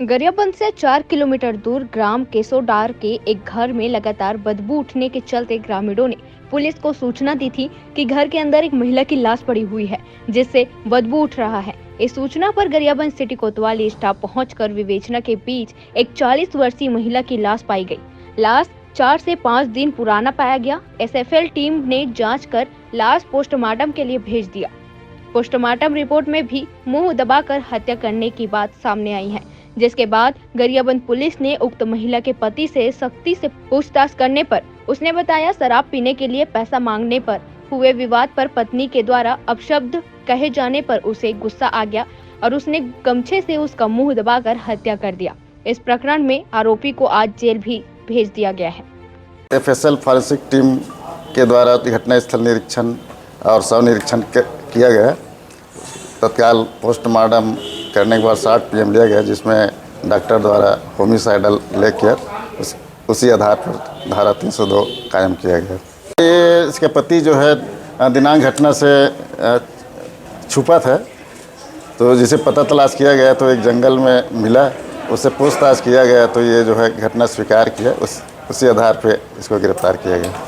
गरियाबंद से 4 किलोमीटर दूर ग्राम केसोडार के एक घर में लगातार बदबू उठने के चलते ग्रामीणों ने पुलिस को सूचना दी थी कि घर के अंदर एक महिला की लाश पड़ी हुई है जिससे बदबू उठ रहा है। इस सूचना पर गरियाबंद सिटी कोतवाली स्टाफ पहुंचकर विवेचना के बीच एक 40 वर्षीय महिला की लाश पाई गई। लाश 4 से 5 दिन पुराना पाया गया। एसएफएल टीम ने जाँच कर लाश पोस्टमार्टम के लिए भेज दिया। पोस्टमार्टम रिपोर्ट में भी मुंह दबाकर हत्या करने की बात सामने आई है, जिसके बाद गरियाबंद पुलिस ने उक्त महिला के पति से सख्ती से पूछताछ करने पर उसने बताया शराब पीने के लिए पैसा मांगने पर हुए विवाद पर पत्नी के द्वारा अपशब्द कहे जाने पर उसे गुस्सा आ गया और उसने गमछे से उसका मुंह दबाकर हत्या कर दिया। इस प्रकरण में आरोपी को आज जेल भी भेज दिया गया है। एफएसएल फॉरेंसिक टीम के द्वारा घटनास्थल निरीक्षण और शव निरीक्षण किया गया। तत्काल पोस्टमार्टम करने के बाद 60 PM लिया गया, जिसमें डॉक्टर द्वारा होमिसाइडल लेकर उसी आधार पर धारा 302 कायम किया गया। ये इसके पति जो है दिनांक घटना से छुपा था, तो जिसे पता तलाश किया गया तो एक जंगल में मिला, उससे पूछताछ किया गया तो ये जो है घटना स्वीकार किया, उसी आधार पर इसको गिरफ्तार किया गया।